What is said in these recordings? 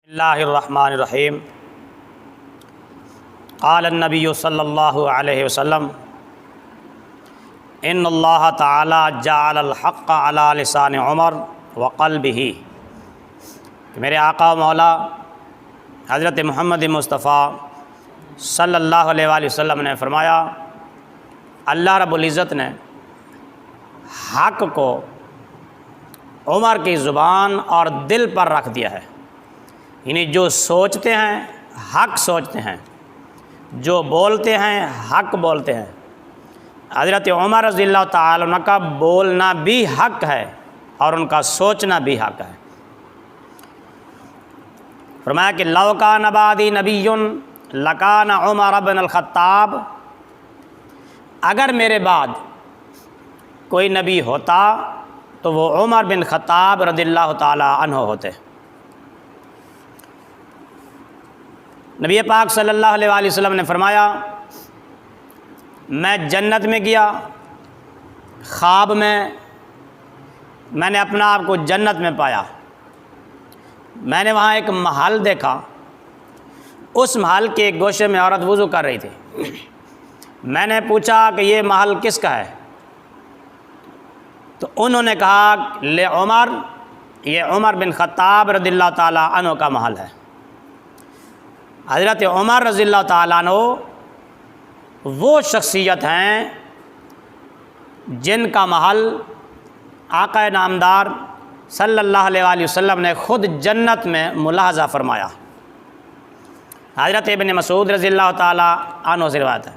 اللہ الرحمن الرحیم قال النبی صلی اللہ علیہ وسلم ان اللہ تعالی جعل الحق علی لسان عمر وقلبہ۔ میرے آقا و مولا حضرت محمد مصطفیٰ صلی اللہ علیہ وآلہ وسلم نے فرمایا، اللہ رب العزت نے حق کو عمر کی زبان اور دل پر رکھ دیا ہے، یعنی جو سوچتے ہیں حق سوچتے ہیں، جو بولتے ہیں حق بولتے ہیں۔ حضرت عمر رضی اللہ تعالیٰ عنہ کا بولنا بھی حق ہے اور ان کا سوچنا بھی حق ہے۔ فرمایا کہ لو کان بعدی نبی لکان عمر بن الخطاب، اگر میرے بعد کوئی نبی ہوتا تو وہ عمر بن خطاب رضی اللہ تعالیٰ عنہ ہوتے۔ نبی پاک صلی اللہ علیہ وآلہ وسلم نے فرمایا، میں جنت میں گیا، خواب میں نے اپنا آپ کو جنت میں پایا، میں نے وہاں ایک محل دیکھا، اس محل کے ایک گوشے میں عورت وضو کر رہی تھی۔ میں نے پوچھا کہ یہ محل کس کا ہے؟ تو انہوں نے کہا لے عمر، یہ عمر بن خطاب رضی اللہ تعالیٰ عنہ کا محل ہے۔ حضرت عمر رضی اللہ تعالیٰ عنہ وہ شخصیت ہیں جن کا محل آقا نامدار صلی اللہ علیہ وآلہ وسلم نے خود جنت میں ملاحظہ فرمایا۔ حضرت ابن مسعود رضی اللہ تعالیٰ عنہ سے روایت ہے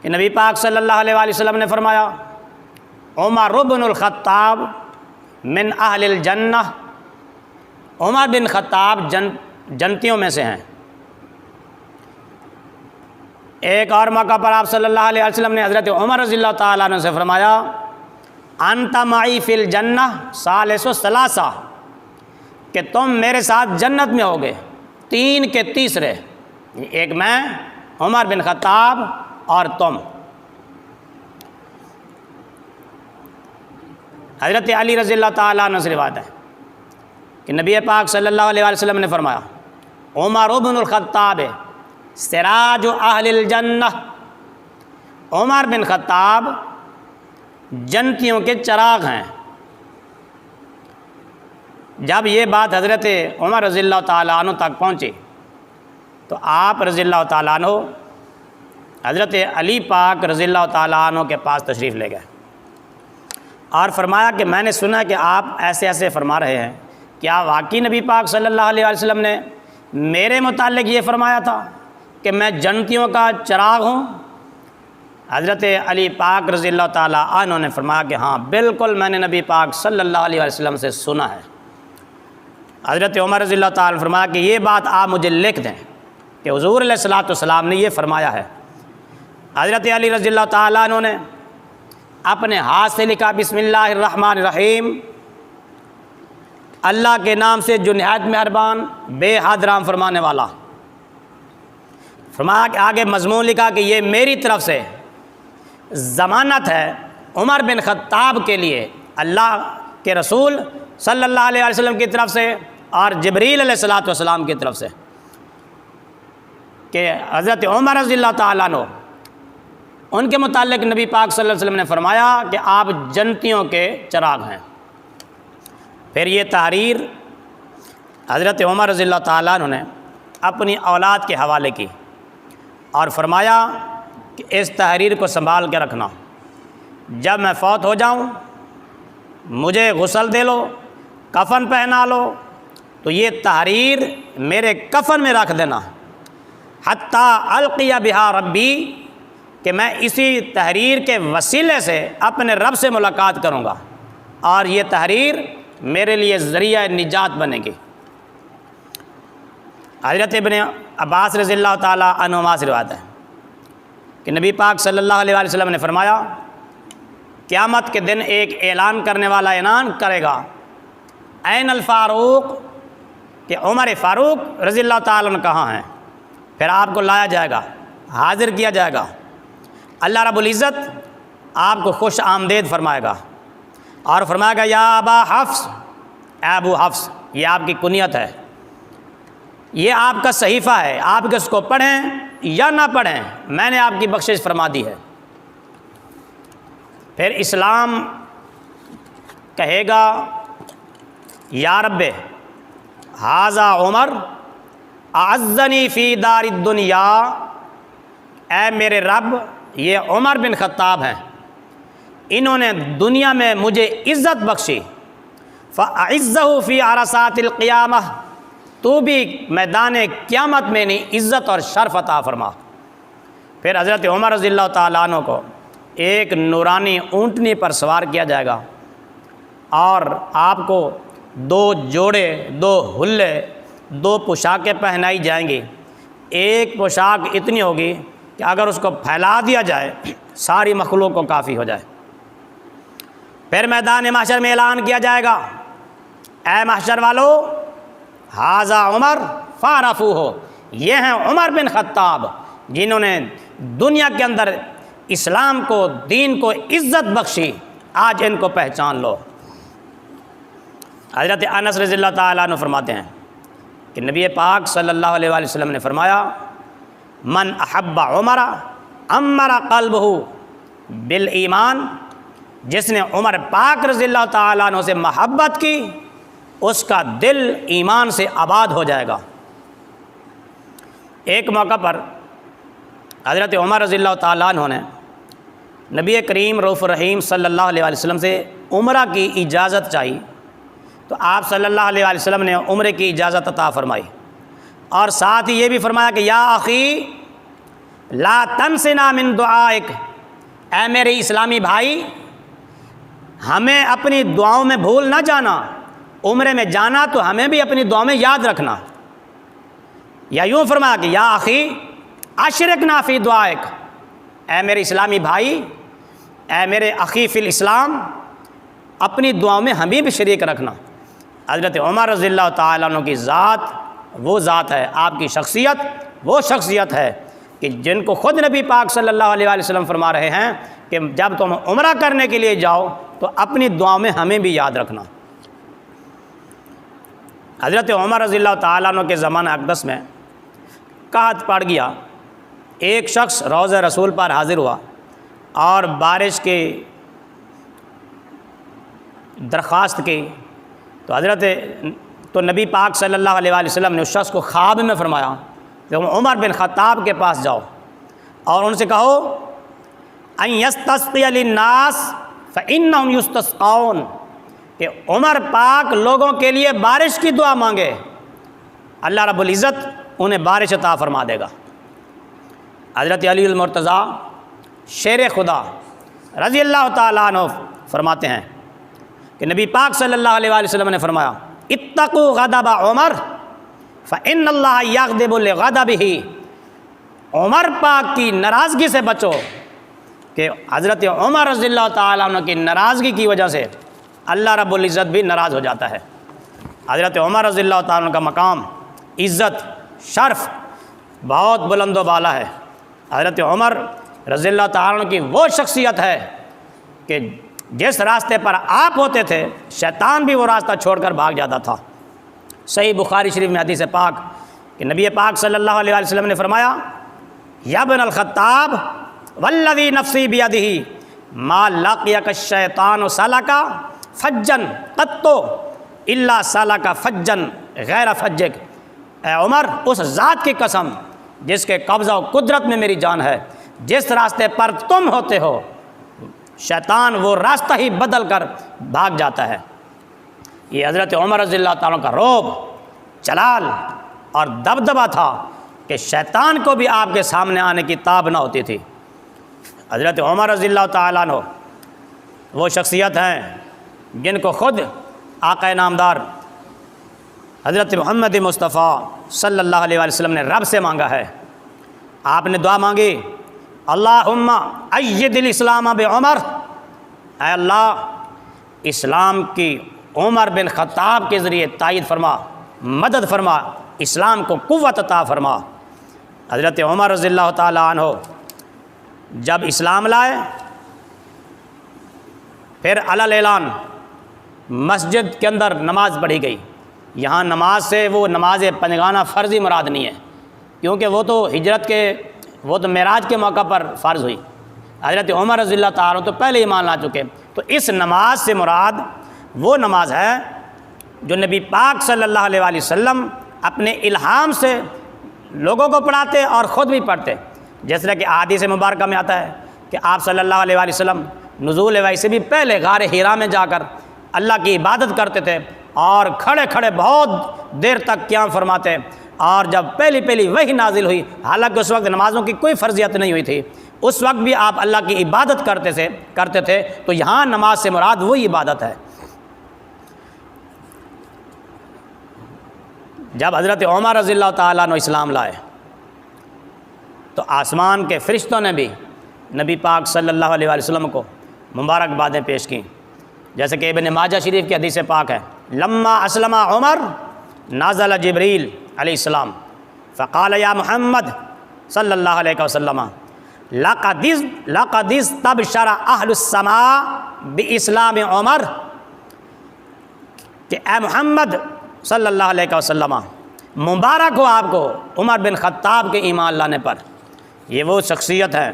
کہ نبی پاک صلی اللہ علیہ وآلہ وسلم نے فرمایا، عمر بن الخطاب من اہل الجنہ، عمر بن خطاب جنتیوں میں سے ہیں۔ ایک اور موقع پر آپ صلی اللہ علیہ وسلم نے حضرت عمر رضی اللہ تعالیٰ عنہ سے فرمایا، انت معی فی الجنہ ثالث ثلاثہ، کہ تم میرے ساتھ جنت میں ہوگے تین کے تیسرے، ایک میں، عمر بن خطاب اور تم۔ حضرت علی رضی اللہ تعالیٰ عنہ سے روایت ہے کہ نبی پاک صلی اللہ علیہ وآلہ وسلم نے فرمایا، عمر بن الخطاب سراج اہل الجنہ، عمر بن خطاب جنتیوں کے چراغ ہیں۔ جب یہ بات حضرت عمر رضی اللہ تعالیٰ عنہ تک پہنچی تو آپ رضی اللہ تعالیٰ عنہ حضرت علی پاک رضی اللہ تعالیٰ عنہ کے پاس تشریف لے گئے اور فرمایا کہ میں نے سنا کہ آپ ایسے ایسے فرما رہے ہیں، کیا واقعی نبی پاک صلی اللہ علیہ وسلم نے میرے متعلق یہ فرمایا تھا کہ میں جنتیوں کا چراغ ہوں؟ حضرت علی پاک رضی اللہ تعالیٰ عنہ نے فرمایا کہ ہاں بالکل میں نے نبی پاک صلی اللہ علیہ وسلم سے سنا ہے۔ حضرت عمر رضی اللہ تعالیٰ نے فرمایا کہ یہ بات آپ مجھے لکھ دیں کہ حضور علیہ الصلوۃ والسلام نے یہ فرمایا ہے۔ حضرت علی رضی اللہ تعالیٰ عنہ نے اپنے ہاتھ سے لکھا، بسم اللہ الرحمن الرحیم، اللہ کے نام سے جو نہایت مہربان بے حد رحم فرمانے والا۔ فرمایا کہ آگے مضمون لکھا کہ یہ میری طرف سے ضمانت ہے عمر بن خطاب کے لیے اللہ کے رسول صلی اللہ علیہ وسلم کی طرف سے اور جبریل علیہ الصلوۃ والسلام کی طرف سے کہ حضرت عمر رضی اللہ تعالیٰ عنہ ان کے متعلق نبی پاک صلی اللہ علیہ وسلم نے فرمایا کہ آپ جنتیوں کے چراغ ہیں۔ پھر یہ تحریر حضرت عمر رضی اللہ تعالیٰ عنہ نے اپنی اولاد کے حوالے کی اور فرمایا کہ اس تحریر کو سنبھال کے رکھنا، جب میں فوت ہو جاؤں مجھے غسل دے لو، کفن پہنا لو تو یہ تحریر میرے کفن میں رکھ دینا، حتیٰ القی بہا ربی، کہ میں اسی تحریر کے وسیلے سے اپنے رب سے ملاقات کروں گا اور یہ تحریر میرے لیے ذریعہ نجات بنے گی۔ حضرت ابن عباس رضی اللہ تعالیٰ عنہما سے روایت ہے کہ نبی پاک صلی اللہ علیہ وآلہ وسلم نے فرمایا، قیامت کے دن ایک اعلان کرنے والا اعلان کرے گا، این الفاروق، کہ عمر فاروق رضی اللہ تعالیٰ عنہ کہاں ہیں؟ پھر آپ کو لایا جائے گا، حاضر کیا جائے گا، اللہ رب العزت آپ کو خوش آمدید فرمائے گا اور فرمائے گا، یا ابا حفص، اے ابو حفص، یہ آپ کی کنیت ہے، یہ آپ کا صحیفہ ہے، آپ اس کو پڑھیں یا نہ پڑھیں، میں نے آپ کی بخشش فرما دی ہے۔ پھر اسلام کہے گا یا رب ھذا عمر اعزنی فی دار الدنیا، اے میرے رب یہ عمر بن خطاب ہیں، انہوں نے دنیا میں مجھے عزت بخشی، فاعزہ فی عرصات القیامہ، تو بھی میدان قیامت میں نہیں عزت اور شرف عطا فرما۔ پھر حضرت عمر رضی اللہ تعالیٰ عنہ کو ایک نورانی اونٹنی پر سوار کیا جائے گا، اور آپ کو 2 جوڑے، 2 حلے، 2 پوشاکیں پہنائی جائیں گی۔ ایک پوشاک اتنی ہوگی کہ اگر اس کو پھیلا دیا جائے ساری مخلوق کو کافی ہو جائے۔ پھر میدان محشر میں اعلان کیا جائے گا، اے محشر والو ھذا عمر فاعرفوہ، یہ ہیں عمر بن خطاب جنہوں نے دنیا کے اندر اسلام کو، دین کو عزت بخشی، آج ان کو پہچان لو۔ حضرت انس رضی اللہ تعالیٰ عنہ فرماتے ہیں کہ نبی پاک صلی اللہ علیہ وآلہ وسلم نے فرمایا، من احب عمر امر قلبہ بالایمان، جس نے عمر پاک رضی اللہ تعالیٰ عنہ سے محبت کی اس کا دل ایمان سے آباد ہو جائے گا۔ ایک موقع پر حضرت عمر رضی اللہ تعالیٰ عنہ نے نبی کریم رؤوف الرحیم صلی اللہ علیہ وآلہ وسلم سے عمرہ کی اجازت چاہی، تو آپ صلی اللہ علیہ وآلہ وسلم نے عمرے کی اجازت عطا فرمائی، اور ساتھ ہی یہ بھی فرمایا کہ یا اخی لا تنسنا من دعائک، اے میرے اسلامی بھائی ہمیں اپنی دعاؤں میں بھول نہ جانا، عمرے میں جانا تو ہمیں بھی اپنی دعاؤں میں یاد رکھنا۔ یا یوں فرمایا کہ یا اخی اشرکنا فی دعائک، اے میرے اسلامی بھائی، اے میرے اخی فی الاسلام، اپنی دعاؤں میں ہمیں بھی شریک رکھنا۔ حضرت عمر رضی اللہ تعالیٰ عنہ کی ذات وہ ذات ہے، آپ کی شخصیت وہ شخصیت ہے کہ جن کو خود نبی پاک صلی اللہ علیہ وآلہ وسلم فرما رہے ہیں کہ جب تم عمرہ کرنے کے لیے جاؤ تو اپنی دعاؤں میں ہمیں بھی یاد رکھنا۔ حضرت عمر رضی اللہ تعالیٰ عنہ کے زمانہ اقدس میں قحط پڑ گیا، ایک شخص روضہ رسول پر حاضر ہوا اور بارش کی درخواست کی، تو نبی پاک صلی اللہ علیہ وآلہ وسلم نے اس شخص کو خواب میں فرمایا کہ عمر بن خطاب کے پاس جاؤ اور ان سے کہو ان یستسقی للناس فانہم یستسقون، کہ عمر پاک لوگوں کے لیے بارش کی دعا مانگے، اللہ رب العزت انہیں بارش عطا فرما دے گا۔ حضرت علی المرتضیٰ شیر خدا رضی اللہ تعالیٰ عنہ فرماتے ہیں کہ نبی پاک صلی اللہ علیہ وآلہ وسلم نے فرمایا اتقوا غضب عمر فإن اللہ یغضب لغضبہ، عمر پاک کی ناراضگی سے بچو کہ حضرت عمر رضی اللہ تعالیٰ عنہ کی ناراضگی کی وجہ سے اللہ رب العزت بھی ناراض ہو جاتا ہے۔ حضرت عمر رضی اللہ تعالیٰ عنہ کا مقام، عزت، شرف بہت بلند و بالا ہے۔ حضرت عمر رضی اللہ تعالیٰ عنہ کی وہ شخصیت ہے کہ جس راستے پر آپ ہوتے تھے شیطان بھی وہ راستہ چھوڑ کر بھاگ جاتا تھا۔ صحیح بخاری شریف میں حدیث پاک کہ نبی پاک صلی اللہ علیہ وآلہ وسلم نے فرمایا یا ابن الخطاب والذی نفسی بیدہ ما لقیک الشیطان سلکا فجن قط الا سلک فجن غیر فجک، اے عمر اس ذات کی قسم جس کے قبضہ و قدرت میں میری جان ہے، جس راستے پر تم ہوتے ہو شیطان وہ راستہ ہی بدل کر بھاگ جاتا ہے۔ یہ حضرت عمر رضی اللہ تعالیٰ کا رعب، جلال اور دبدبہ تھا کہ شیطان کو بھی آپ کے سامنے آنے کی تاب نہ ہوتی تھی۔ حضرت عمر رضی اللہ تعالیٰ عنہ وہ شخصیت ہیں جن کو خود آقا نامدار حضرت محمد مصطفیٰ صلی اللہ علیہ وآلہ وسلم نے رب سے مانگا ہے۔ آپ نے دعا مانگی اللہم اید الاسلام بعمر، اے اللہ اسلام کی عمر بن خطاب کے ذریعے تائید فرما، مدد فرما، اسلام کو قوت عطا فرما۔ حضرت عمر رضی اللہ تعالیٰ عنہ جب اسلام لائے پھر علی الاعلان مسجد کے اندر نماز پڑھی گئی، یہاں نماز سے وہ نماز پنجگانہ فرضی مراد نہیں ہے، کیونکہ وہ تو ہجرت کے، وہ تو معراج کے موقع پر فرض ہوئی۔ حضرت عمر رضی اللہ تعالیٰ تو پہلے ایمان لا چکے، تو اس نماز سے مراد وہ نماز ہے جو نبی پاک صلی اللہ علیہ وآلہ وسلم اپنے الہام سے لوگوں کو پڑھاتے اور خود بھی پڑھتے، جس طرح کہ احادیث مبارکہ میں آتا ہے کہ آپ صلی اللہ علیہ وآلہ وسلم نزول وحی سے بھی پہلے غار حرا میں جا کر اللہ کی عبادت کرتے تھے اور کھڑے کھڑے بہت دیر تک قیام فرماتے، اور جب پہلی وحی نازل ہوئی، حالانکہ اس وقت نمازوں کی کوئی فرضیت نہیں ہوئی تھی، اس وقت بھی آپ اللہ کی عبادت کرتے تھے، تو یہاں نماز سے مراد وہی عبادت ہے۔ جب حضرت عمر رضی اللہ تعالیٰ عنہ اسلام لائے تو آسمان کے فرشتوں نے بھی نبی پاک صلی اللہ علیہ وآلہ وسلم کو مبارکبادیں پیش کیں، جیسے کہ ابن ماجہ شریف کی حدیث پاک ہے، لما اسلم عمر نازل جبریل علیہ السلام فقال یا محمد صلی اللہ علیہ وسلم لقد استبشر اہل السماء باسلام عمر، کہ اے محمد صلی اللہ علیہ وسلم مبارک ہو آپ کو عمر بن خطاب کے ایمان لانے پر۔ یہ وہ شخصیت ہے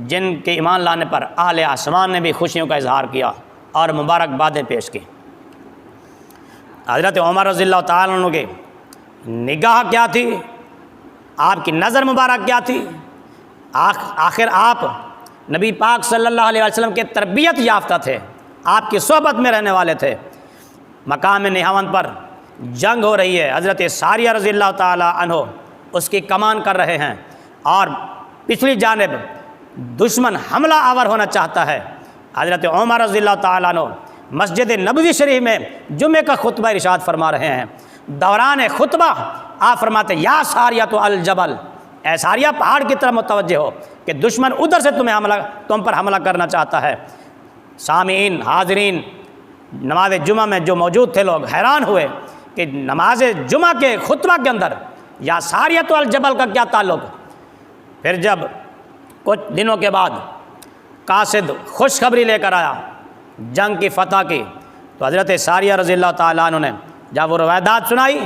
جن کے ایمان لانے پر اہل آسمان نے بھی خوشیوں کا اظہار کیا اور مبارکبادیں پیش کی۔ حضرت عمر رضی اللہ تعالیٰ عنہ کی نگاہ کیا تھی، آپ کی نظر مبارک کیا تھی؟ آخر آپ نبی پاک صلی اللہ علیہ وسلم کے تربیت یافتہ تھے، آپ کی صحبت میں رہنے والے تھے۔ مقام نہاوند پر جنگ ہو رہی ہے، حضرت ساریہ رضی اللہ تعالیٰ عنہ اس کی کمان کر رہے ہیں، اور پچھلی جانب دشمن حملہ آور ہونا چاہتا ہے۔ حضرت عمر رضی اللہ تعالیٰ عنہ مسجد نبوی شریف میں جمعے کا خطبہ ارشاد فرما رہے ہیں۔ دوران خطبہ آپ فرماتے یا ساریہ تو الجبل، اے ساریہ پہاڑ کی طرف متوجہ ہو کہ دشمن ادھر سے تم پر حملہ کرنا چاہتا ہے۔ سامعین حاضرین نماز جمعہ میں جو موجود تھے لوگ حیران ہوئے کہ نماز جمعہ کے خطبہ کے اندر یا ساریہ تو الجبل کا کیا تعلق؟ پھر جب کچھ دنوں کے بعد قاصد خوشخبری لے کر آیا جنگ کی فتح کی، تو حضرت ساریہ رضی اللہ تعالیٰ عنہ نے جب وہ روایات سنائی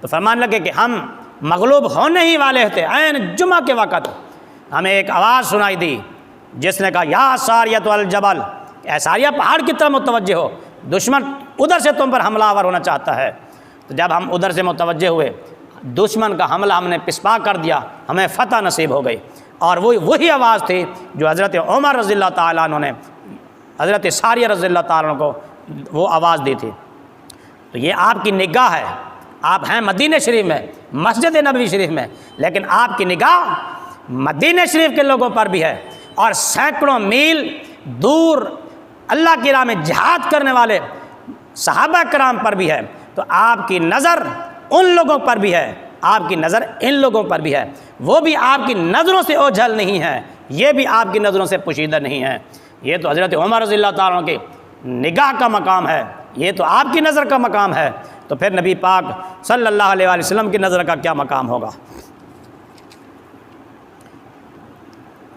تو فرمانے لگے کہ ہم مغلوب ہونے ہی والے تھے، عین جمعہ کے وقت ہمیں ایک آواز سنائی دی جس نے کہا یا ساریہ تو الجبل، اے ساریہ پہاڑ کی طرف متوجہ ہو، دشمن ادھر سے تم پر حملہ آور ہونا چاہتا ہے۔ تو جب ہم ادھر سے متوجہ ہوئے، دشمن کا حملہ ہم نے پسپا کر دیا، ہمیں فتح نصیب ہو گئی، اور وہی آواز تھی جو حضرت عمر رضی اللہ تعالیٰ عنہ نے حضرت ساریہ رضی اللہ تعالیٰ عنہ کو وہ آواز دی تھی۔ تو یہ آپ کی نگاہ ہے، آپ ہیں مدینہ شریف میں، مسجد نبوی شریف میں، لیکن آپ کی نگاہ مدینہ شریف کے لوگوں پر بھی ہے، اور سینکڑوں میل دور اللہ کی راہ میں جہاد کرنے والے صحابہ کرام پر بھی ہے۔ تو آپ کی نظر ان لوگوں پر بھی ہے، آپ کی نظر ان لوگوں پر بھی ہے، وہ بھی آپ کی نظروں سے اوجھل نہیں ہے، یہ بھی آپ کی نظروں سے پوشیدہ نہیں ہے۔ یہ تو حضرت عمر رضی اللہ تعالیٰ عنہ کی نگاہ کا مقام ہے، یہ تو آپ کی نظر کا مقام ہے، تو پھر نبی پاک صلی اللہ علیہ وآلہ وسلم کی نظر کا کیا مقام ہوگا؟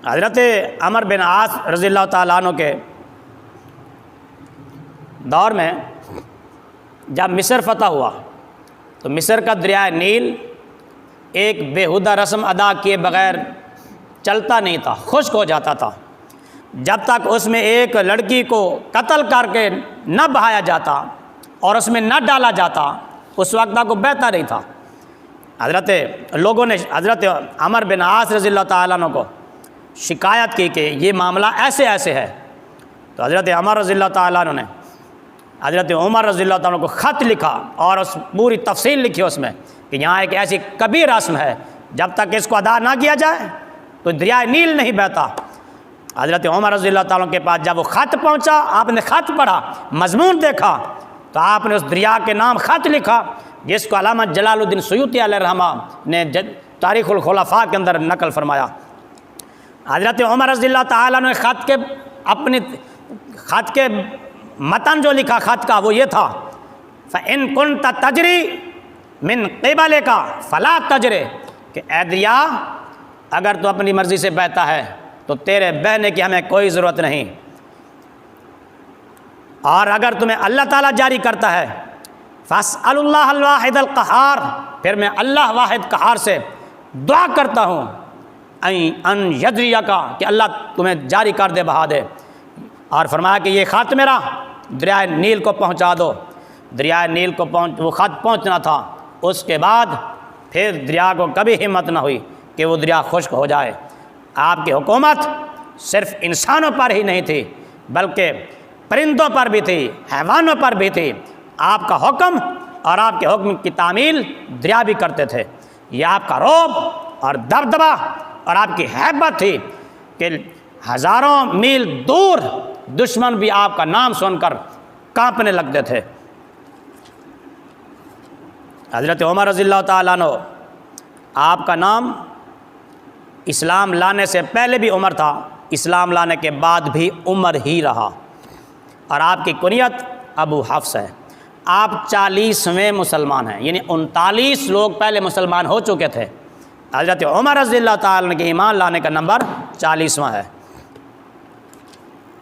حضرت عمر بن عاص رضی اللہ تعالیٰ عنہ کے دور میں جب مصر فتح ہوا تو مصر کا دریائے نیل ایک بےہودہ رسم ادا کیے بغیر چلتا نہیں تھا، خشک ہو جاتا تھا۔ جب تک اس میں ایک لڑکی کو قتل کر کے نہ بہایا جاتا اور اس میں نہ ڈالا جاتا، اس وقت تک وہ بہتا نہیں تھا۔ لوگوں نے حضرت عمر بن عاص رضی اللہ تعالیٰ عنہ کو شکایت کی کہ یہ معاملہ ایسے ایسے ہے، تو حضرت عمر رضی اللہ تعالیٰ عنہ نے حضرت عمر رضی اللہ تعالیٰ عنہ کو خط لکھا اور اس پوری تفصیل لکھی اس میں کہ یہاں ایک ایسی کبھی رسم ہے، جب تک اس کو ادا نہ کیا جائے تو دریائے نیل نہیں بہتا۔ حضرت عمر رضی اللہ تعالیٰ کے پاس جب وہ خط پہنچا، آپ نے خط پڑھا، مضمون دیکھا، تو آپ نے اس دریا کے نام خط لکھا، جس کو علامہ جلال الدین سیوطی علیہ الرحمہ نے تاریخ الخلفاء کے اندر نقل فرمایا۔ حضرت عمر رضی اللہ تعالیٰ نے خط کے متن جو لکھا خط کا وہ یہ تھا، فَإِن كُنْتَ تَجْرِي مِن قِبَلِكَ فَلَا تَجْرِ، کہ اے دریا اگر تو اپنی مرضی سے بہتا ہے تو تیرے بہنے کی ہمیں کوئی ضرورت نہیں، اور اگر تمہیں اللہ تعالیٰ جاری کرتا ہے فاسأل اللہ الواحد القہار، پھر میں اللہ واحد قہار سے دعا کرتا ہوں ان یدریہ کا، کہ اللہ تمہیں جاری کر دے، بہا دے۔ اور فرمایا کہ یہ خط میرا دریائے نیل کو پہنچا دو۔ دریائے نیل کو وہ خط پہنچنا تھا، اس کے بعد پھر دریا کو کبھی ہمت نہ ہوئی کہ وہ دریا خشک ہو جائے۔ آپ کی حکومت صرف انسانوں پر ہی نہیں تھی بلکہ پرندوں پر بھی تھی، حیوانوں پر بھی تھی۔ آپ کا حکم اور آپ کے حکم کی تعمیل دریا بھی کرتے تھے۔ یہ آپ کا رعب اور دبدبہ اور آپ کی ہیبت تھی کہ ہزاروں میل دور دشمن بھی آپ کا نام سن کر کانپنے لگتے تھے۔ حضرت عمر رضی اللہ تعالیٰ عنہ، آپ کا نام اسلام لانے سے پہلے بھی عمر تھا، اسلام لانے کے بعد بھی عمر ہی رہا، اور آپ کی کنیت ابو حفص ہے۔ آپ 40ویں مسلمان ہیں، یعنی 39 لوگ پہلے مسلمان ہو چکے تھے۔ حضرت عمر رضی اللہ تعالیٰ عنہ کے ایمان لانے کا نمبر 40واں ہے۔